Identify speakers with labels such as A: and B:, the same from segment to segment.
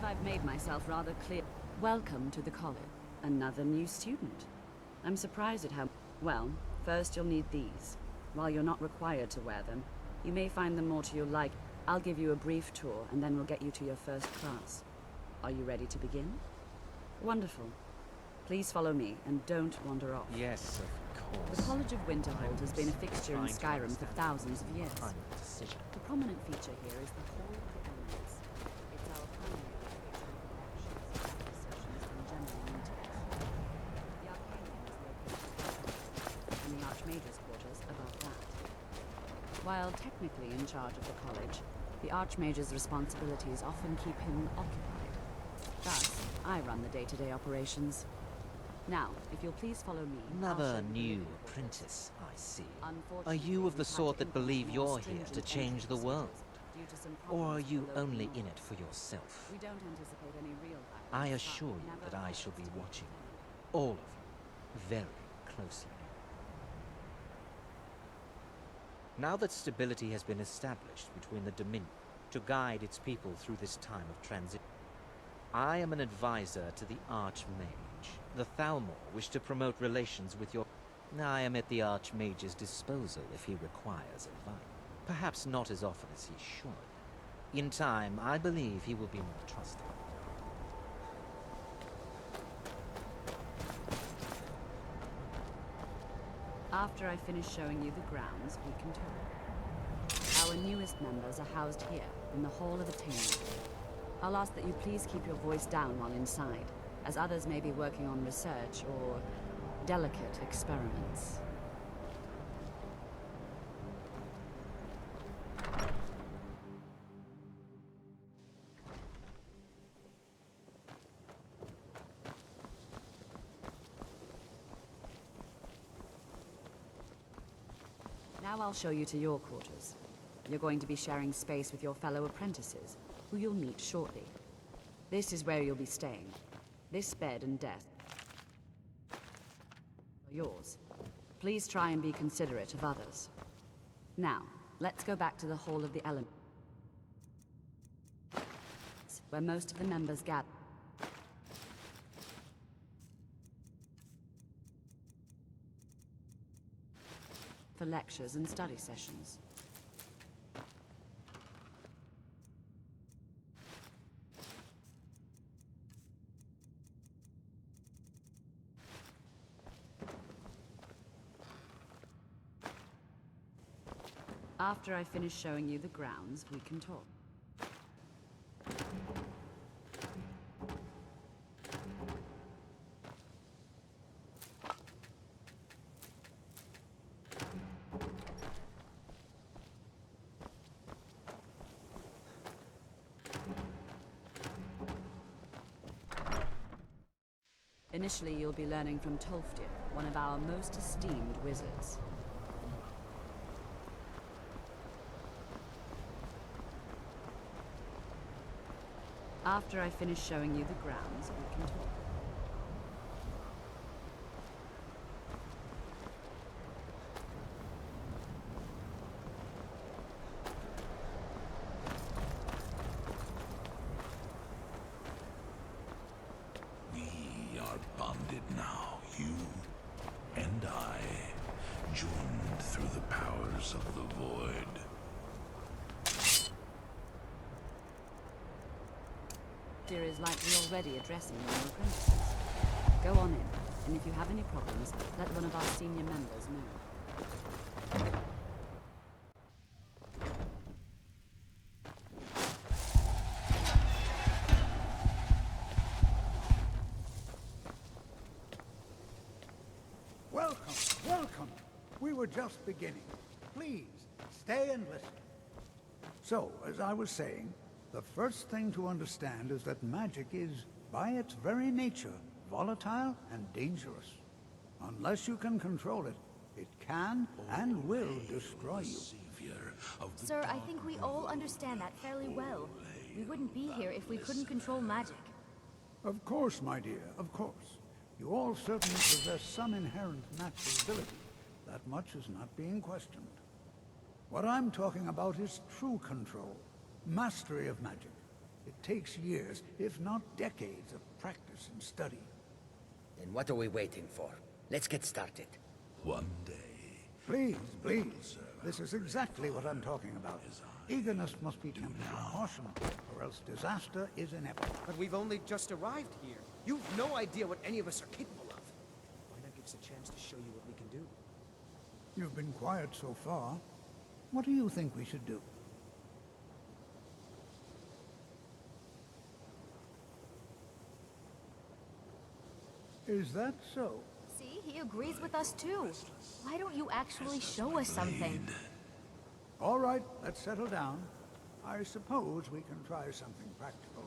A: I've made myself rather clear. Welcome to the college. Another new student. I'm surprised at how... Well, first you'll need these. While you're not required to wear them, you may find them more to your liking. I'll give you a brief tour, and then we'll get you to your first class. Are you ready to begin? Wonderful. Please follow me, and don't wander off.
B: Yes, of course.
A: The College of Winterhold has been a fixture in Skyrim for thousands of years. The prominent feature here is the Hall of the Elements. It's our primary location for elections, sessions, and general meetings. The Arcanium is located and the Archmage's quarters above that. While technically in charge of the college, the Archmage's responsibilities often keep him occupied. Thus, I run the day-to-day operations. Now, if you'll please follow me...
B: Another new apprentice, I see. Are you of the sort that believe you're here to change the world? Or are you only in it for yourself?
A: We don't anticipate any real...
B: I assure you that I shall be watching you, all of you, very closely. Now that stability has been established between the Dominion to guide its people through this time of transition, I am an advisor to the Archmage. The Thalmor wish to promote relations with your... I am at the Archmage's disposal if he requires advice. Perhaps not as often as he should. In time, I believe he will be more trusted.
A: After I finish showing you the grounds, we can talk. Our newest members are housed here, in the Hall of Attainment. I'll ask that you please keep your voice down while inside, as others may be working on research or delicate experiments. Now I'll show you to your quarters. You're going to be sharing space with your fellow apprentices, who you'll meet shortly. This is where you'll be staying. This bed and desk are yours. Please try and be considerate of others. Now, let's go back to the Hall of the Elements, where most of the members gather. For lectures and study sessions. After I finish showing you the grounds, we can talk. Initially, you'll be learning from Tolfdir, one of our most esteemed wizards. After I finish showing you the grounds, we can talk.
C: We are bonded now, you and I, joined through the powers of the void.
A: Here is likely already addressing your apprentices. Go on in, and if you have any problems, let one of our senior members know.
D: Welcome, welcome. We were just beginning. Please, stay and listen. So, as I was saying, the first thing to understand is that magic is, by its very nature, volatile and dangerous. Unless you can control it, it can and will destroy you.
E: Sir, I think we all understand that fairly well. We wouldn't be here if we couldn't control magic.
D: Of course, my dear, of course. You all certainly possess some inherent natural ability. That much is not being questioned. What I'm talking about is true control, mastery of magic. It takes years, if not decades, of practice and study.
F: Then what are we waiting for? Let's get started.
C: One day,
D: Please, please. This is exactly what I'm talking about. Eagerness must be tempered with caution, or else disaster is inevitable.
G: But we've only just arrived here. You've no idea what any of us are capable of. Why not give us a chance to show you what we can do?
D: You've been quiet so far. What do you think we should do? Is that so?
E: See, he agrees with us too. Why don't you actually show us something?
D: All right, let's settle down. I suppose we can try something practical.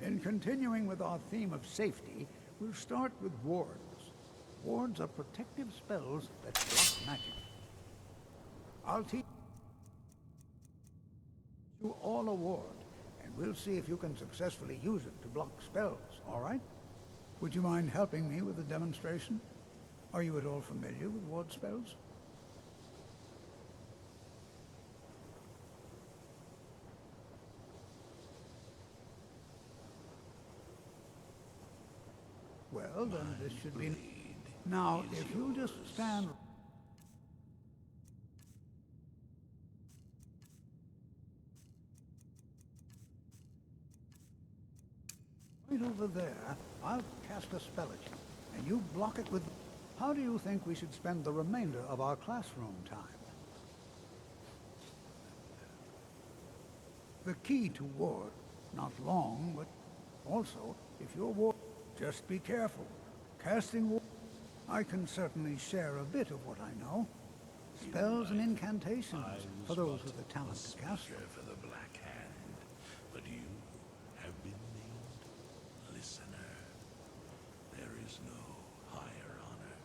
D: In continuing with our theme of safety, we'll start with wards. Wards are protective spells that block magic. I'll teach you all a ward, and we'll see if you can successfully use it to block spells, all right? Would you mind helping me with the demonstration? Are you at all familiar with ward spells? Well, then this should be... Now, if you just stand... right over there, I'll cast a spell at you, and you block it with... How do you think we should spend the remainder of our classroom time? The key to ward, not long, but also, if your ward... Just be careful. Casting ward... I can certainly share a bit of what I know. Spells and incantations, for those with the talent to cast them.
C: for the Black Hand, but you have been named listener. There is no higher honor.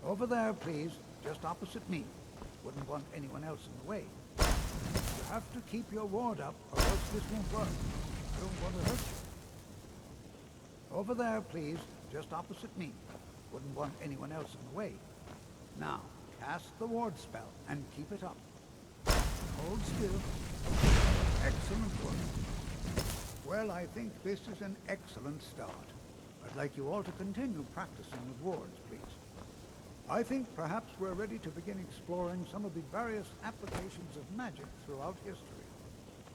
D: Over there, please. Just opposite me. Wouldn't want anyone else in the way. You have to keep your ward up, or else this won't work. I don't want to hurt you. Over there, please. Just opposite me. Wouldn't want anyone else in the way. Now, cast the ward spell, and keep it up. Hold still. Excellent work. Well, I think this is an excellent start. I'd like you all to continue practicing with wards, please. I think perhaps we're ready to begin exploring some of the various applications of magic throughout history.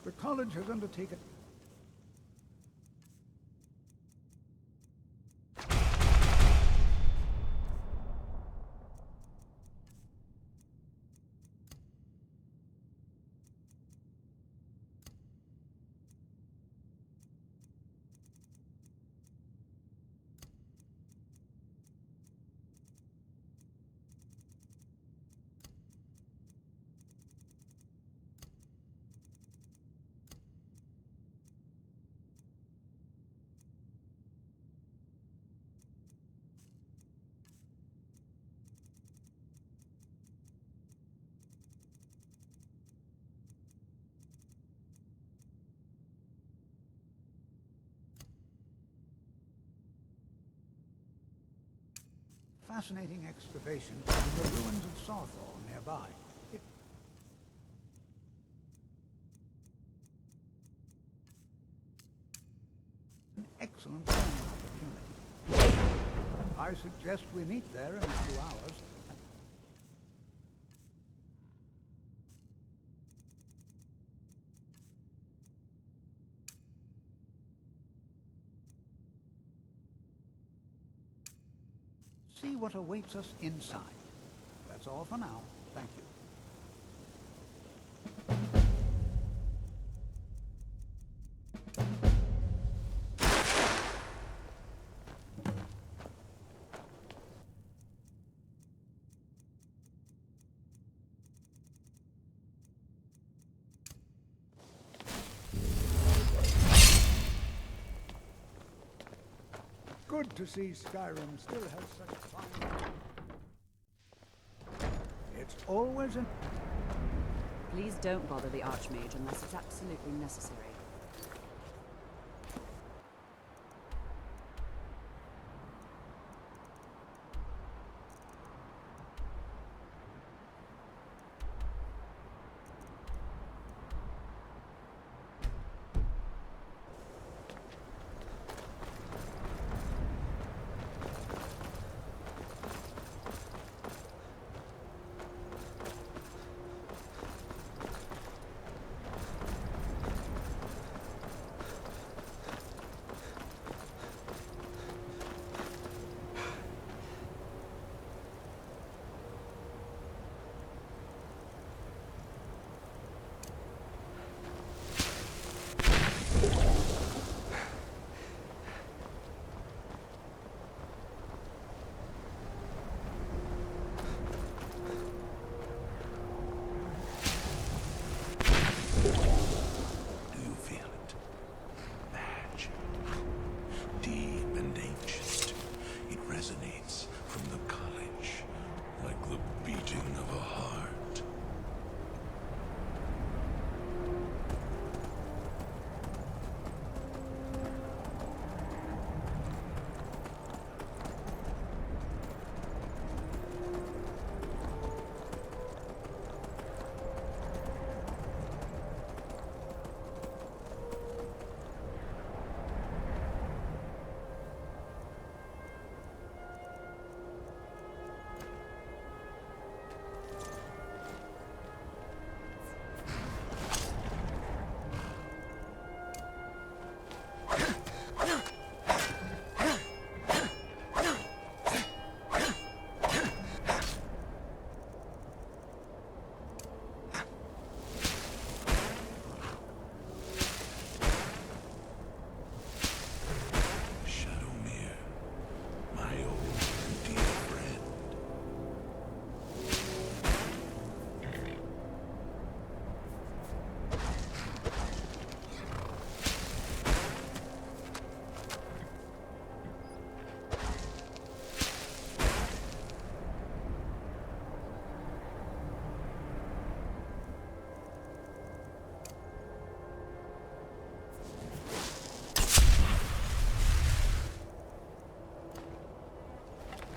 D: The college has undertaken... fascinating excavation in the ruins of Sawthorn nearby. An excellent learning opportunity. I suggest we meet there in a few hours. See what awaits us inside. That's all for now. Thank you. good to see Skyrim still has such fine... It's always an...
A: Please don't bother the Archmage unless it's absolutely necessary.
C: Do you feel it? Magic. Deep and ancient. It resonates from the college like the beating of a heart.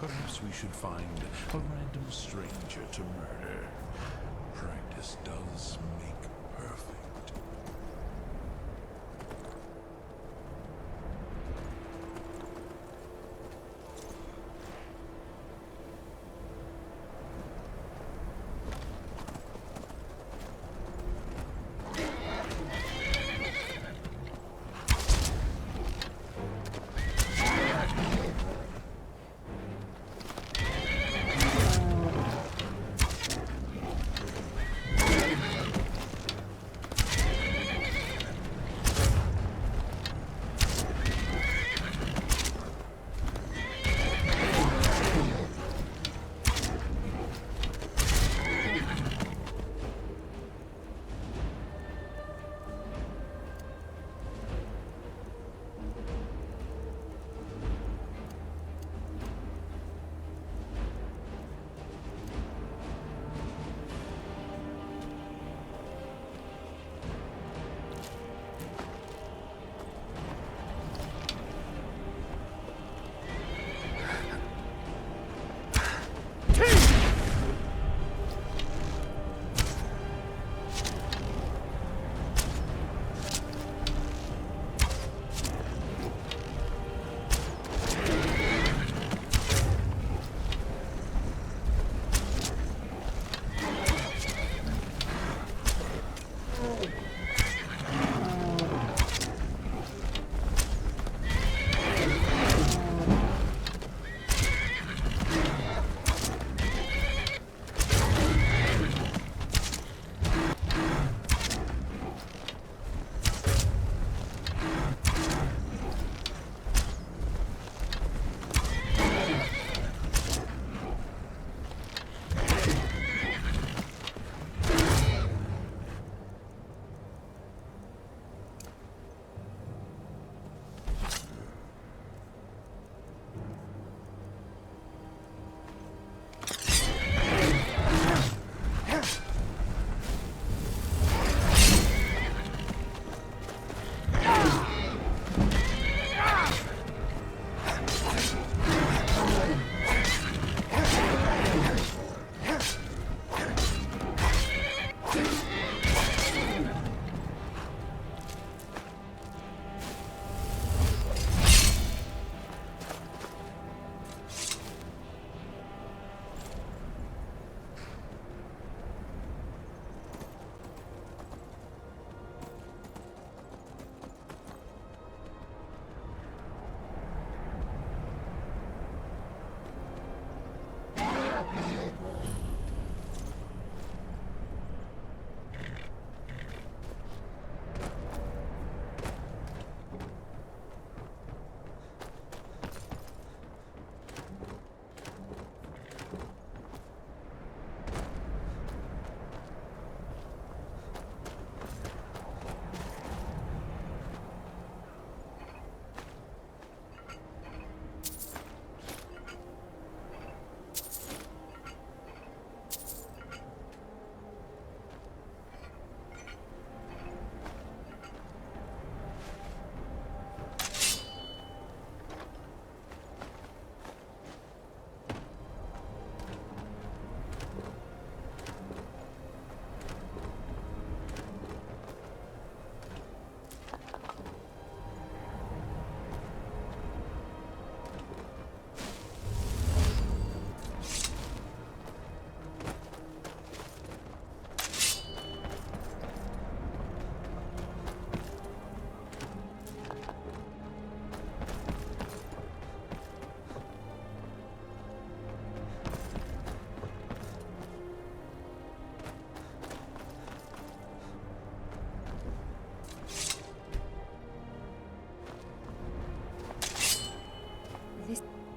C: Perhaps we should find a random stranger to murder. Practice does make perfect.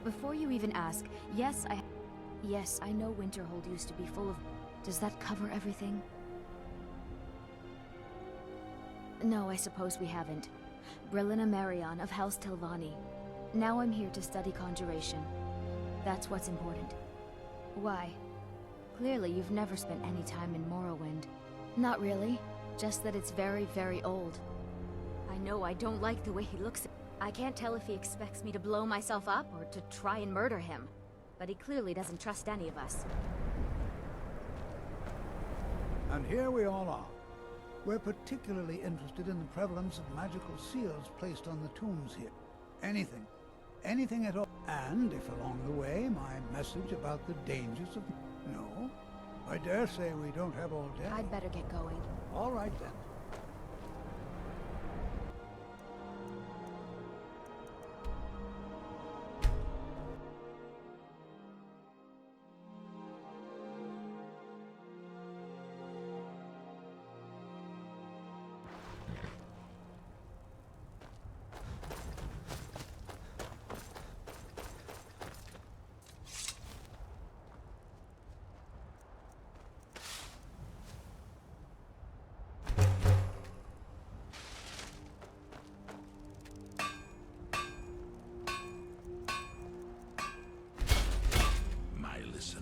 E: Before you even ask, yes, I know Winterhold used to be full of... Does that cover everything? No, I suppose we haven't. Brillina Marion of House Telvanni. Now I'm here to study conjuration. That's what's important. Why? Clearly you've never spent any time in Morrowind. Not really. Just that it's very, very old. I know I don't like the way he looks. I can't tell if he expects me to blow myself up or to try and murder him. But he clearly doesn't trust any of us.
D: And here we all are. We're particularly interested in the prevalence of magical seals placed on the tombs here. Anything. Anything at all. And if along the way my message about the dangers of... No, I dare say we don't have all day.
E: I'd better get going.
D: All right then.
C: My listener.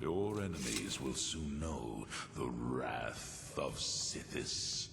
C: Your enemies will soon know the wrath of Sithis.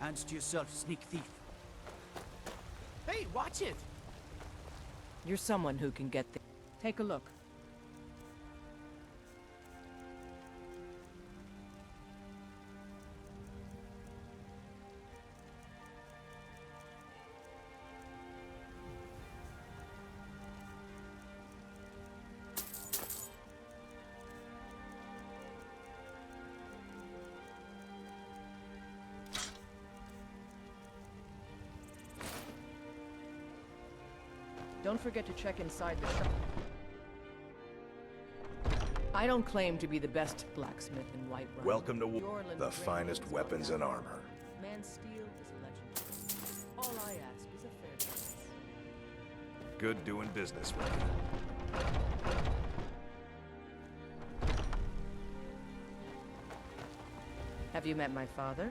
G: Hands to yourself, sneak thief. Hey, watch it!
H: You're someone who can get the... Take a look. Don't forget to check inside the shop. I don't claim to be the best blacksmith in Whiterun.
I: Welcome to
H: Yorland
I: the
H: Drain
I: finest
H: is
I: weapons
H: one
I: and
H: down.
I: armor.
H: Man's steel is legendary. All I ask is a fair chance.
I: Good doing business with you.
H: Have you met my father?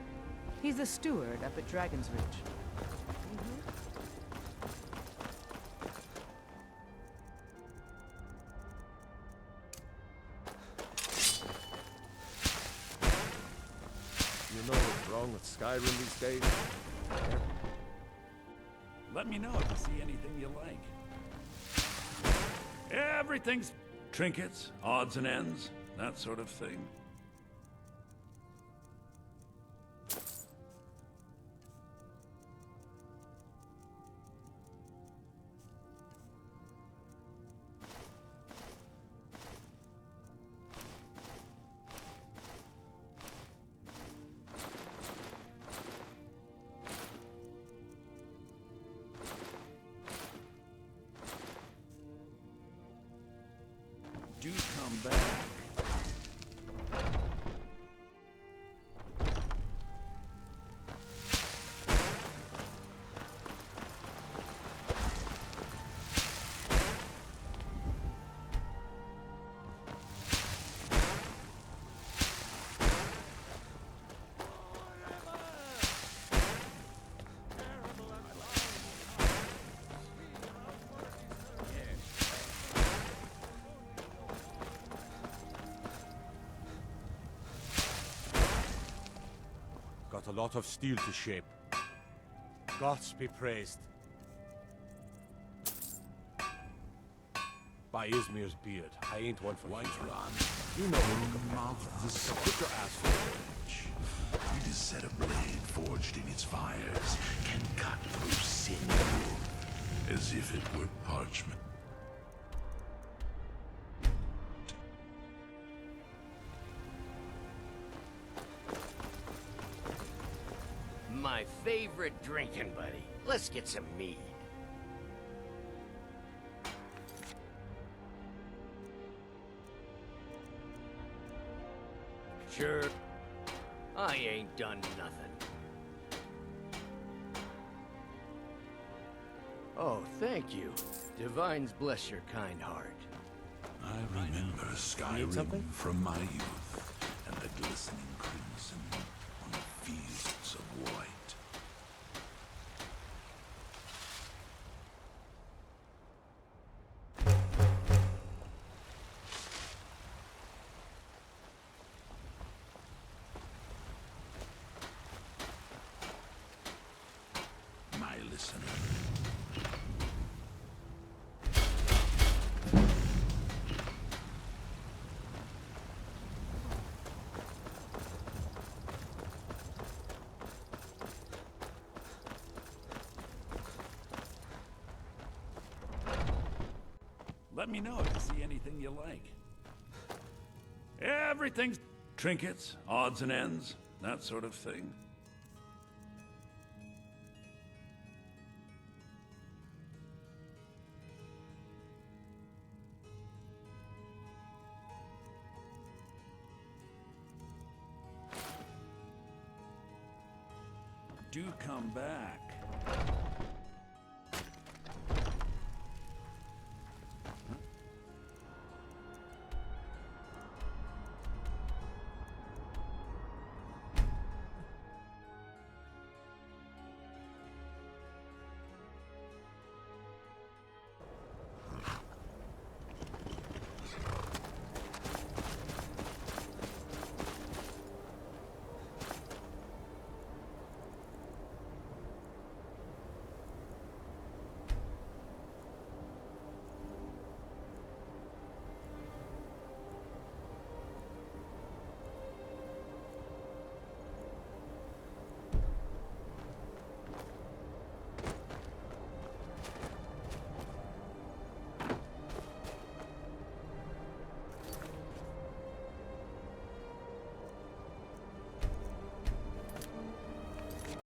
H: He's the steward up at Dragon's Ridge.
J: You know what's wrong with Skyrim these days?
K: Let me know if you see anything you like. Everything's trinkets, odds and ends, that sort of thing. Do come back.
J: Got a lot of steel to shape. Gods be praised. By Izmir's beard, I ain't one for
C: Whiterun,
J: You know who
C: mouth the sword.
J: Put your ass forward.
C: It is said a blade forged in its fires can cut through sinew, as if it were parchment.
F: My favorite drinking buddy. Let's get some mead. Sure. I ain't done nothing. Oh, thank you. Divines bless your kind heart.
C: I remember Skyrim
J: something?
C: from my youth, and the glistening crimson on the fields of white. My listener.
K: Let me know if you see anything you like. Everything's trinkets, odds and ends, that sort of thing. Do come back.